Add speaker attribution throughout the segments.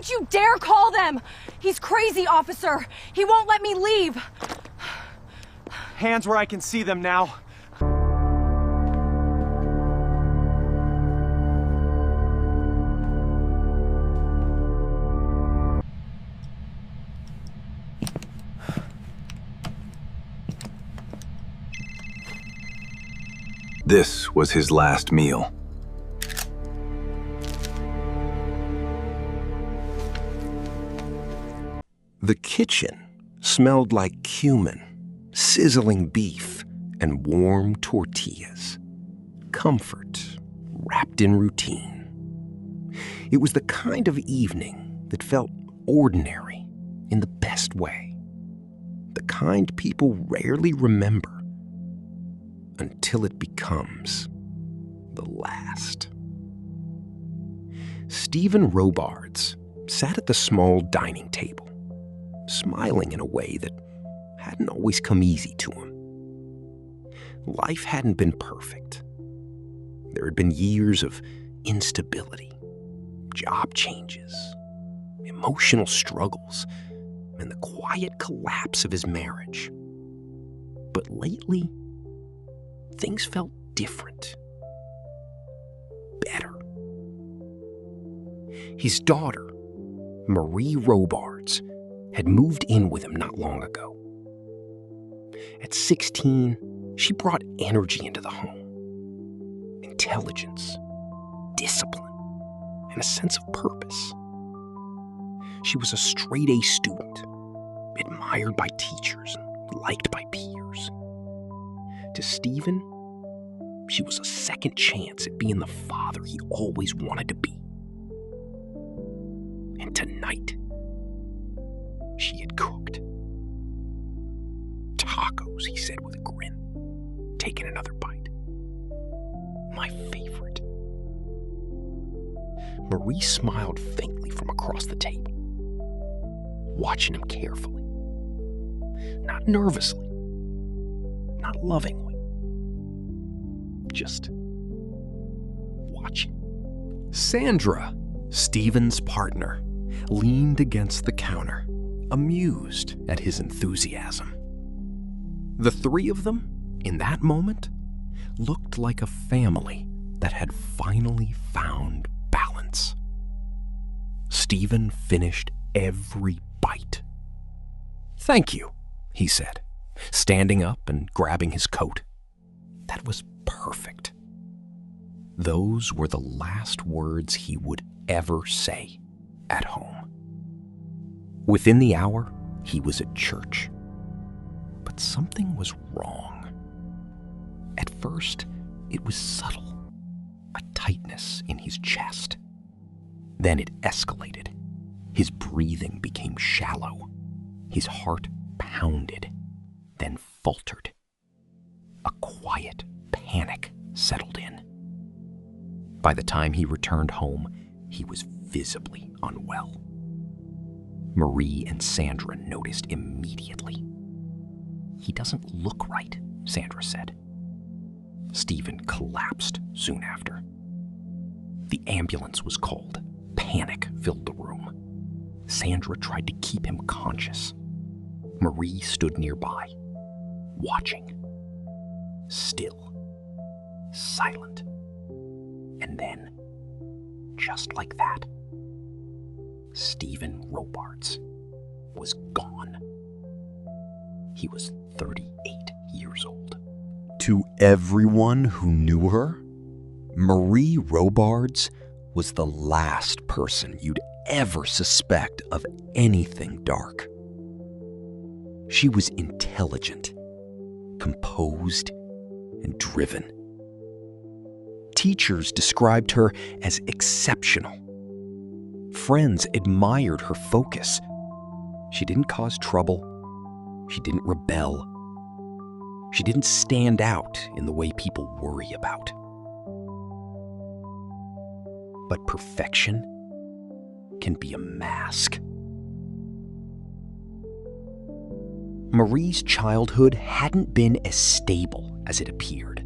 Speaker 1: Don't you dare call them! He's crazy, officer! He won't let me leave!
Speaker 2: Hands where I can see them now.
Speaker 3: This was his last meal.
Speaker 4: The kitchen smelled like cumin, sizzling beef, and warm tortillas. Comfort wrapped in routine. It was the kind of evening that felt ordinary in the best way. The kind people rarely remember until it becomes the last. Stephen Robards sat at the small dining table, smiling in a way that hadn't always come easy to him. Life hadn't been perfect. There had been years of instability, job changes, emotional struggles, and the quiet collapse of his marriage. But lately, things felt different. Better. His daughter, Marie Robards, had moved in with him not long ago. At 16, she brought energy into the home. Intelligence, discipline, and a sense of purpose. She was a straight-A student, admired by teachers and liked by peers. To Stephen, she was a second chance at being the father he always wanted to be. And tonight, she had cooked. Tacos, he said with a grin, taking another bite. My favorite. Marie smiled faintly from across the table, watching him carefully. Not nervously, not lovingly, just watching. Sandra, Stephen's partner, leaned against the counter, amused at his enthusiasm. The three of them, in that moment, looked like a family that had finally found balance. Stephen finished every bite. "Thank you," he said, standing up and grabbing his coat. That was perfect. Those were the last words he would ever say at home. Within the hour, he was at church. But something was wrong. At first, it was subtle, a tightness in his chest. Then it escalated. His breathing became shallow. His heart pounded, then faltered. A quiet panic settled in. By the time he returned home, he was visibly unwell. Marie and Sandra noticed immediately. "He doesn't look right," Sandra said. Stephen collapsed soon after. The ambulance was called. Panic filled the room. Sandra tried to keep him conscious. Marie stood nearby, watching. Still, silent. And then, just like that, Stephen Robards was gone. He was 38 years old.
Speaker 5: To everyone who knew her, Marie Robards was the last person you'd ever suspect of anything dark. She was intelligent, composed, and driven. Teachers described her as exceptional. Friends admired her focus. She didn't cause trouble. She didn't rebel. She didn't stand out in the way people worry about. But perfection can be a mask. Marie's childhood hadn't been as stable as it appeared.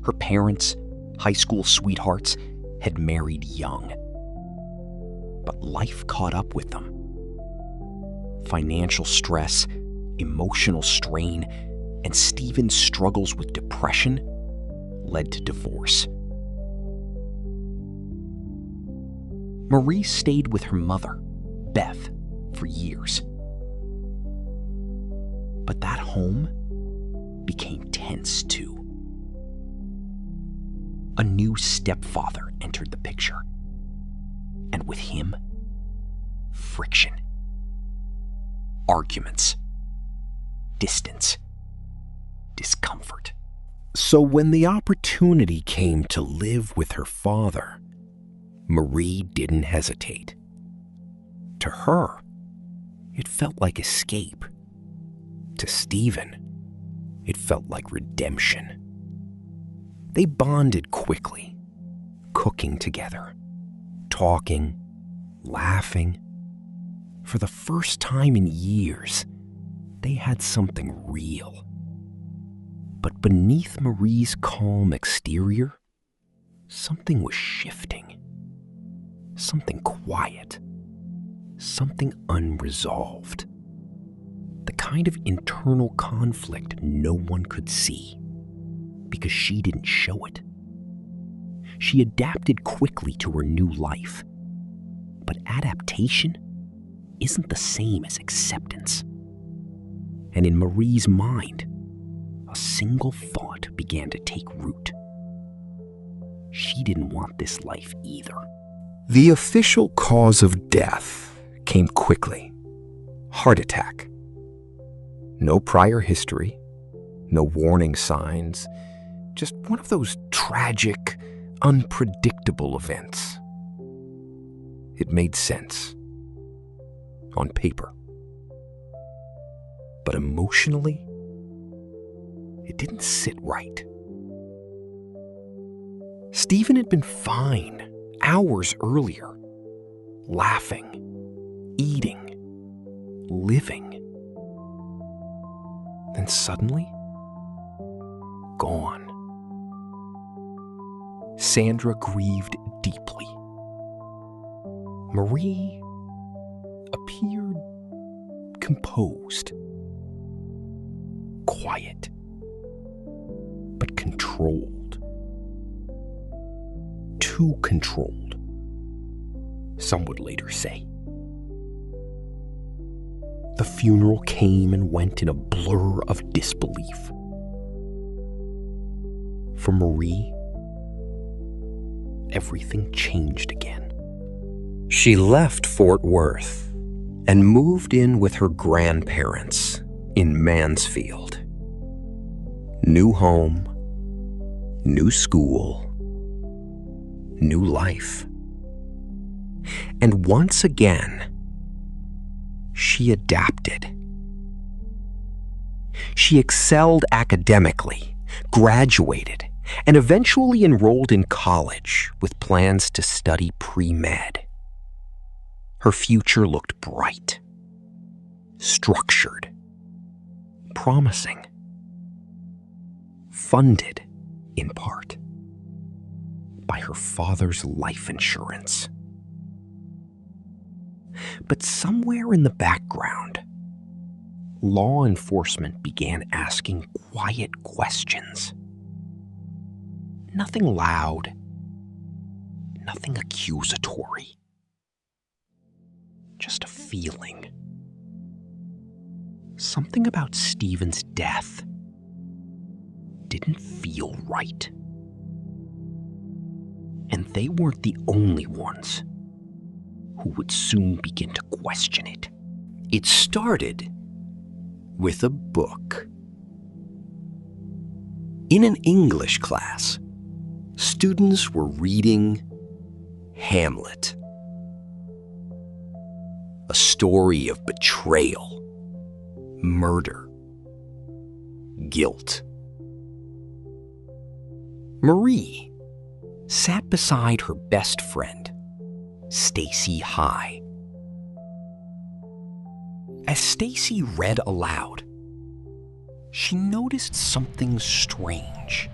Speaker 5: Her parents, high school sweethearts, had married young. But life caught up with them. Financial stress, emotional strain, and Stephen's struggles with depression led to divorce. Marie stayed with her mother, Beth, for years. But that home became tense too. A new stepfather entered the picture, and with him, friction, arguments, distance, discomfort.
Speaker 4: So when the opportunity came to live with her father, Marie didn't hesitate. To her, it felt like escape. To Stephen, it felt like redemption. They bonded quickly, cooking together, talking, laughing. For the first time in years, they had something real. But beneath Marie's calm exterior, something was shifting. Something quiet. Something unresolved. The kind of internal conflict no one could see, because she didn't show it. She adapted quickly to her new life. But adaptation isn't the same as acceptance. And in Marie's mind, a single thought began to take root. She didn't want this life either.
Speaker 2: The official cause of death came quickly. Heart attack. No prior history, no warning signs, just one of those tragic, unpredictable events. It made sense on paper. But emotionally, it didn't sit right. Stephen had been fine hours earlier, laughing, eating, living. Then suddenly, gone. Sandra grieved deeply. Marie appeared composed, quiet, but controlled. Too controlled, some would later say. The funeral came and went in a blur of disbelief. For Marie, everything changed again. She left Fort Worth and moved in with her grandparents in Mansfield. New home, new school, new life. And once again, she adapted. She excelled academically, graduated, and eventually enrolled in college with plans to study pre-med. Her future looked bright, structured, promising, funded in part by her father's life insurance. But somewhere in the background, law enforcement began asking quiet questions. Nothing loud, nothing accusatory. Just a feeling. Something about Stephen's death didn't feel right. And they weren't the only ones who would soon begin to question it. It started with a book. In an English class, students were reading Hamlet, a story of betrayal, murder, guilt. Marie sat beside her best friend, Stacy High. As Stacy read aloud, she noticed something strange.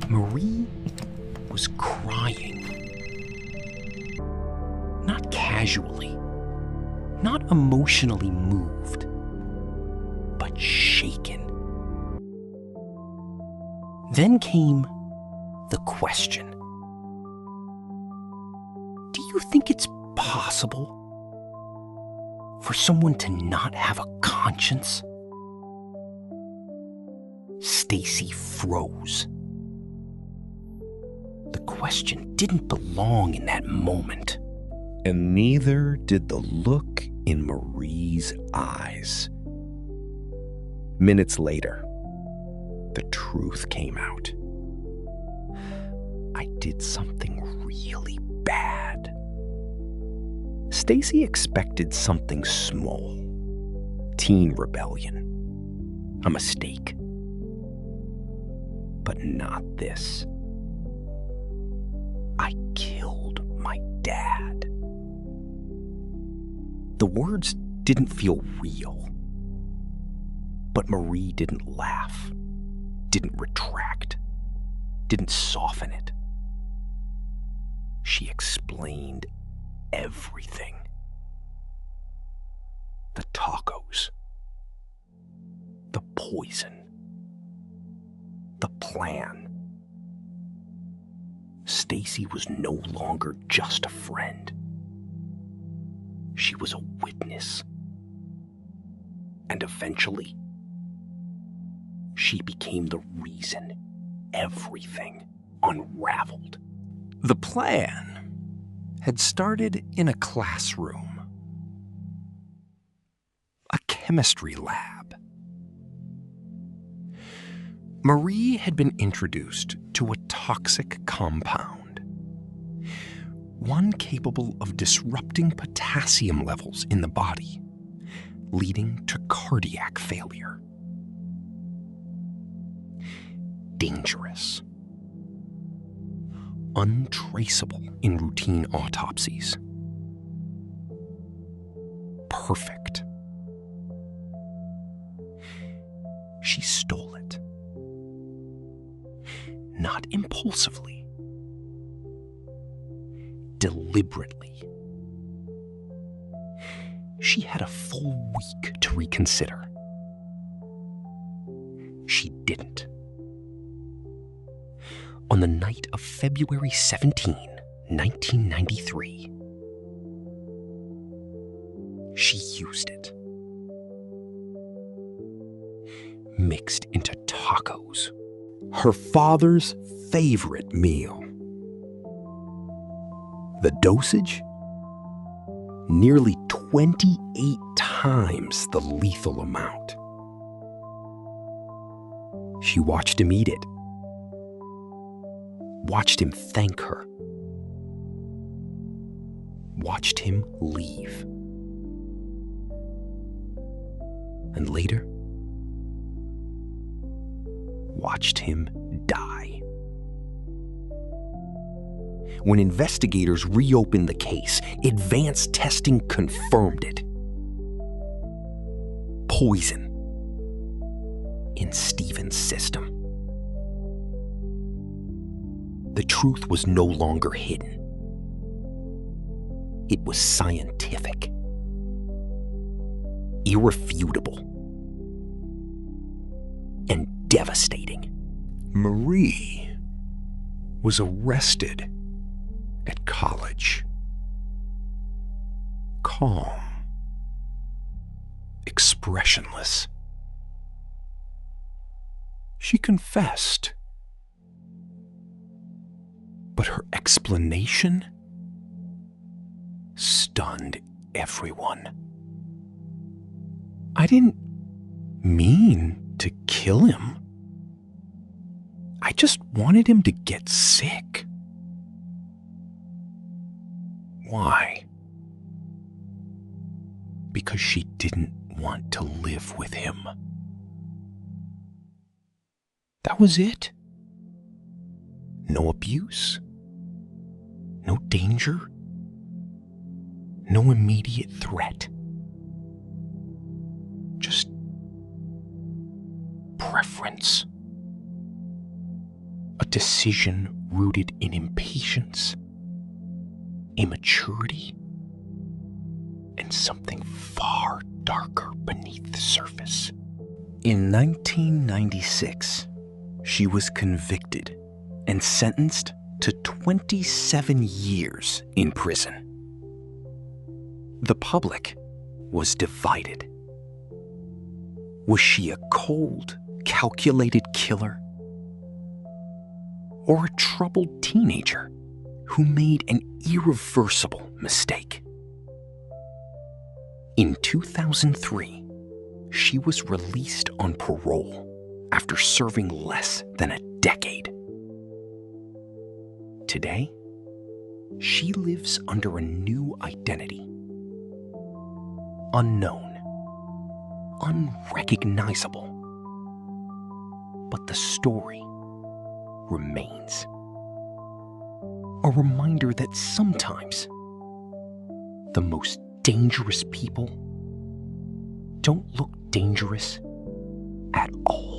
Speaker 2: Marie was crying.
Speaker 5: Not casually, not emotionally moved, but shaken. Then came the question. Do you think it's possible for someone to not have a conscience? Stacy froze. The question didn't belong in that moment.
Speaker 4: And neither did the look in Marie's eyes. Minutes later, the truth came out.
Speaker 5: I did something really bad.
Speaker 4: Stacy expected something small. Teen rebellion. A mistake. But not this.
Speaker 5: I killed my dad. The words didn't feel real. But Marie didn't laugh, didn't retract, didn't soften it. She explained everything. The tacos, the poison, the plan. Stacy was no longer just a friend. She was a witness. And eventually, she became the reason everything unraveled.
Speaker 4: The plan had started in a classroom, a chemistry lab. Marie had been introduced to a toxic compound, one capable of disrupting potassium levels in the body, leading to cardiac failure. Dangerous. Untraceable in routine autopsies. Perfect. She stole it. Not impulsively. Deliberately. She had a full week to reconsider. She didn't. On the night of February 17, 1993, she used it. Mixed into tacos, her father's favorite meal. The dosage? Nearly 28 times the lethal amount. She watched him eat it. Watched him thank her. Watched him leave. And later, watched him die. When investigators reopened the case, advanced testing confirmed it. Poison in Stephen's system. The truth was no longer hidden. It was scientific, irrefutable, and devastating. Marie was arrested at college. Calm, expressionless. She confessed. But her explanation stunned everyone. I didn't mean to kill him. I just wanted him to get sick. Why? Because she didn't want to live with him. That was it. No abuse. No danger. No immediate threat. Just preference. A decision rooted in impatience, immaturity,
Speaker 5: and something far darker beneath the surface. In 1996, she was convicted and sentenced to 27 years in prison. The public was divided. Was she a cold, calculated killer? Or a troubled teenager who made an irreversible mistake? In 2003, she was released on parole after serving less than a decade. Today, she lives under a new identity. Unknown, unrecognizable. But the story remains. A reminder that sometimes the most dangerous people don't look dangerous at all.